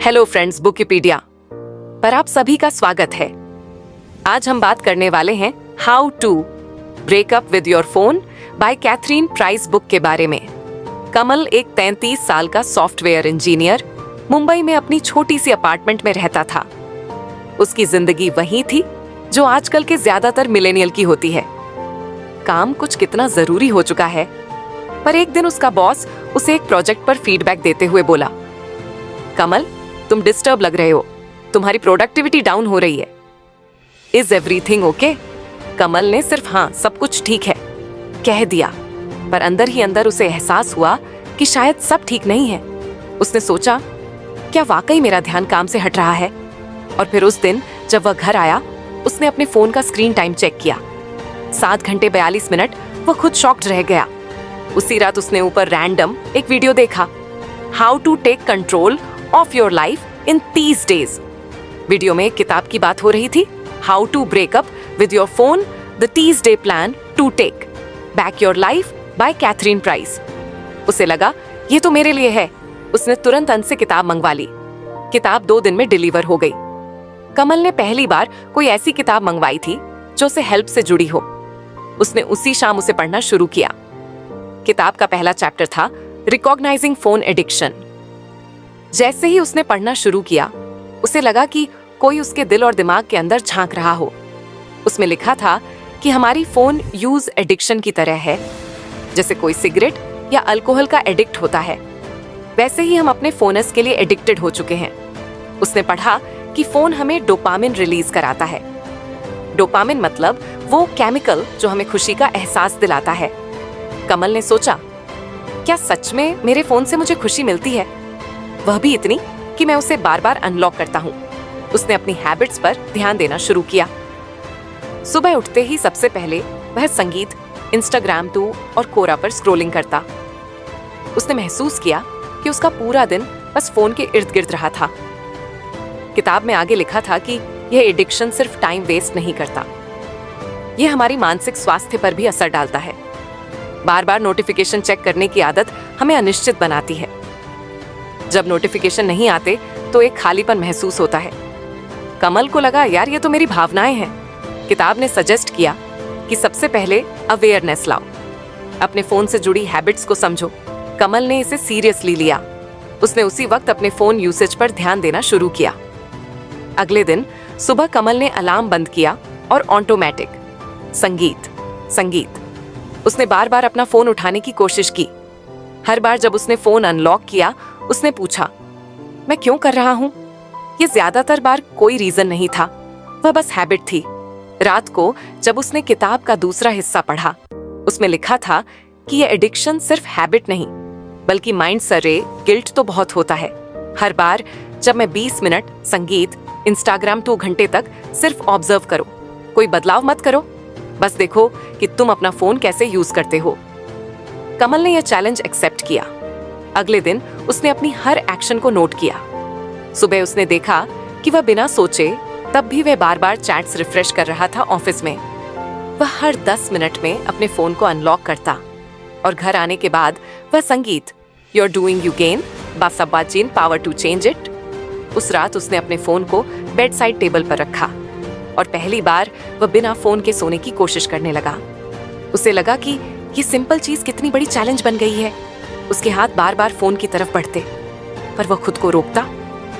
Hello friends, बुकिपीडिया पर आप सभी का स्वागत है। आज हम बात करने वाले हैं how to break up with your phone by Catherine Price book के बारे में। कमल एक 33 साल का सॉफ्टवेयर इंजीनियर मुंबई में अपनी छोटी सी अपार्टमेंट में रहता था। उसकी जिंदगी वही थी जो आजकल के ज्यादातर मिलेनियल की होती है। काम कुछ कितना जरूरी हो चुका है, पर एक दिन उसका बॉस उसे एक प्रोजेक्ट पर फीडबैक देते हुए बोला, कमल तुम डिस्टर्ब लग रहे हो, तुम्हारी प्रोडक्टिविटी डाउन हो रही है। Is everything okay? कमल ने सिर्फ हाँ सब कुछ ठीक है कह दिया, पर अंदर ही अंदर उसे एहसास हुआ कि शायद सब ठीक नहीं है। उसने सोचा, क्या वाकई मेरा ध्यान काम से हट रहा है? और फिर उस दिन जब वह घर आया, उसने अपने फोन का स्क्रीन टाइम चेक किया। 7 घंटे 42 मिनट। वह खुद शॉक्ड रह गया। उसी रात उसने ऊपर रैंडम एक वीडियो देखा, how to take control of your life in 30 days. Video में एक किताब की बात हो रही थी, how to break up with your phone the 30 day plan to take back your life by Catherine Price. उसे लगा ये तो मेरे लिए है। उसने तुरंत अंत से किताब मंगवा ली। किताब 2 दिन में डिलीवर हो गई। कमल ने पहली बार कोई ऐसी किताब मंगवाई थी जो उसे हेल्प से जुड़ी हो। उसने उसी शाम उसे पढ़ना शुरू किया। किताब का पहला चैप्टर था रिकॉग्नाइजिंग फोन एडिक्शन। जैसे ही उसने पढ़ना शुरू किया, उसे लगा कि कोई उसके दिल और दिमाग के अंदर झांक रहा हो। उसमें लिखा था कि हमारी फोन यूज एडिक्शन की तरह है। जैसे कोई सिगरेट या अल्कोहल का एडिक्ट होता है, वैसे ही हम अपने फोनस के लिए एडिक्टेड हो चुके हैं। उसने पढ़ा कि फोन हमें डोपामिन रिलीज कराता है। डोपामिन मतलब वो केमिकल जो हमें खुशी का एहसास दिलाता है। कमल ने सोचा, क्या सच में मेरे फोन से मुझे खुशी मिलती है? वह भी इतनी कि मैं उसे बार बार अनलॉक करता हूँ। उसने अपनी हैबिट्स पर ध्यान देना शुरू किया। सुबह उठते ही सबसे पहले वह संगीत, इंस्टाग्राम टू और कोरा पर स्क्रॉलिंग करता। उसने महसूस किया कि उसका पूरा दिन बस फोन के इर्द गिर्द रहा था। किताब में आगे लिखा था कि यह एडिक्शन सिर्फ टाइम वेस्ट नहीं करता, यह हमारी मानसिक स्वास्थ्य पर भी असर डालता है। बार बार नोटिफिकेशन चेक करने की आदत हमें अनिश्चित बनाती है। जब नोटिफिकेशन नहीं आते तो एक खालीपन महसूस होता है। कमल को लगा, यार ये तो मेरी भावनाएं हैं। किताब ने सजेस्ट किया कि सबसे पहले अवेयरनेस लाओ, अपने फोन से जुड़ी हैबिट्स को समझो। कमल ने इसे सीरियसली लिया। उसने उसी वक्त अपने फोन यूसेज पर ध्यान देना शुरू किया। अगले दिन सुबह कमल ने अलार्म बंद किया और ऑटोमेटिक संगीत। उसने बार बार अपना फोन उठाने की कोशिश की। हर बार जब उसने फोन अनलॉक किया, उसने पूछा, मैं क्यों कर रहा हूं? ये ज्यादातर बार कोई रीजन नहीं था, वह बस हैबिट थी। रात को जब उसने किताब का दूसरा हिस्सा पढ़ा, उसमें लिखा था कि यह एडिक्शन सिर्फ हैबिट नहीं, बल्कि माइंड सरे गिल्ट तो बहुत होता है। हर बार जब मैं 20 मिनट संगीत, इंस्टाग्राम 2 घंटे तक सिर्फ ऑब्जर्व करो, कोई बदलाव मत करो, बस देखो कि तुम अपना फोन कैसे यूज करते हो। कमल ने यह चैलेंज एक्सेप्ट किया। अगले दिन उसने अपनी हर एक्शन को नोट किया। सुबह उसने देखा कि वह बिना सोचे तब भी वह बार बार चैट्स रिफ्रेश कर रहा था ऑफिस में। वह हर 10 मिनट में अपने फोन को अनलॉक करता और घर आने के बाद वह संगीत, you are doing you gain बासब्बाचीन पावर टू चेंज इट। उस रात उसने अपने फोन को बेड साइड टेबल पर रखा और पहली बार वह बिना फोन के सोने की कोशिश करने लगा। उसे लगा कि ये सिंपल चीज कितनी बड़ी चैलेंज बन गई है। उसके हाथ बार बार फोन की तरफ बढ़ते, पर वह खुद को रोकता।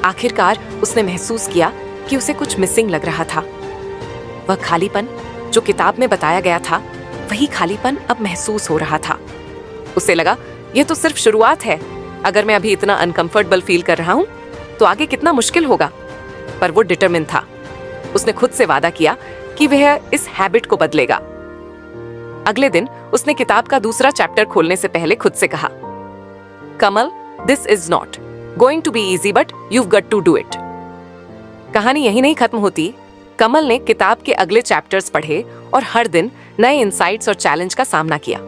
आखिरकार उसने महसूस किया कि उसे कुछ मिसिंग लग रहा था। वह खालीपन जो किताब में बताया गया था, वही खालीपन अब महसूस हो रहा था। उसे लगा, ये तो सिर्फ शुरुआत है। अगर मैं अभी इतना अनकंफर्टेबल फील कर रहा हूं, तो आगे कितना मुश्किल होगा। पर वो डिटरमिन था। उसने खुद से वादा किया कि वह इस हैबिट को बदलेगा। अगले दिन उसने किताब का दूसरा चैप्टर खोलने से पहले खुद से कहा, Kamal, this is not going to be easy but you've got to do it। कहानी यही नहीं खत्म होती। कमल ने किताब के अगले चैप्टर्स पढ़े और हर दिन नए इंसाइट्स और चैलेंज का सामना किया।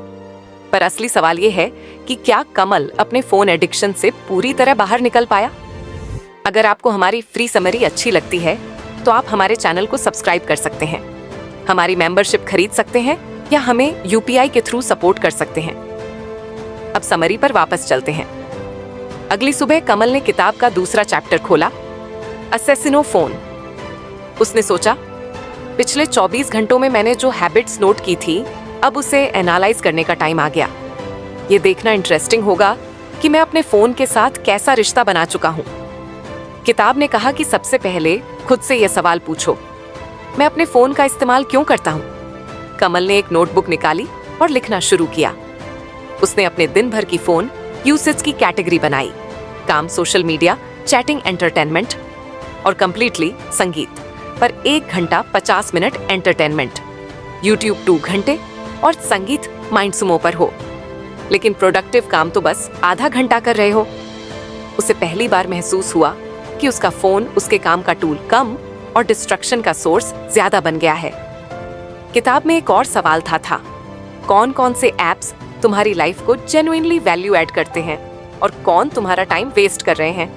पर असली सवाल यह है कि क्या कमल अपने फोन एडिक्शन से पूरी तरह बाहर निकल पाया? अगर आपको हमारी फ्री समरी अच्छी लगती है तो आप हमारे चैनल को सब्सक्राइब कर सकते हैं, हमारी मेंबरशिप खरीद सकते हैं या हमें यूपीआई के थ्रू सपोर्ट कर सकते हैं। अब समरी पर वापस चलते हैं। अगली सुबह कमल ने किताब का दूसरा चैप्टर खोला, असेसिनो फोन। उसने सोचा, पिछले 24 घंटों में मैंने जो हैबिट्स नोट की थी, अब उसे एनालाइज करने का टाइम आ गया। ये देखना इंटरेस्टिंग होगा कि मैं अपने फोन के साथ कैसा रिश्ता बना चुका हूं। किताब ने कहा कि सबसे पहले खुद से यह सवाल पूछो, मैं अपने फोन का इस्तेमाल क्यों करता हूं? कमल ने एक नोटबुक निकाली और लिखना शुरू किया। उसने अपने दिन भर की फोन यूसेज की कैटेगरी बनाई, काम सोशल मीडिया, चैटिंग एंटरटेनमेंट और कंप्लीटली संगीत। पर 1 घंटा 50 मिनट एंटरटेनमेंट, यूट्यूब 2 घंटे और संगीत माइंड सुमो पर हो। लेकिन प्रोडक्टिव काम तो बस आधा घंटा कर रहे हो। उसे पहली बार महसूस हुआ कि उसका फोन उसके काम का टूल कम और डिस्ट्रक्शन का सोर्स ज्यादा बन गया है। किताब में एक और सवाल था, कौन कौन से एप्स तुम्हारी लाइफ को जेन्युइनली वैल्यू ऐड करते हैं और कौन तुम्हारा टाइम वेस्ट कर रहे हैं?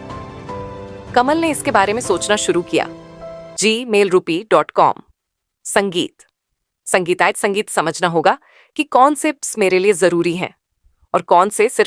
कमल ने इसके बारे में सोचना शुरू किया। gmailrupi.com। संगीतायत संगीत समझना होगा कि कौन से मेरे लिए जरूरी हैं और कौन से सिर्फ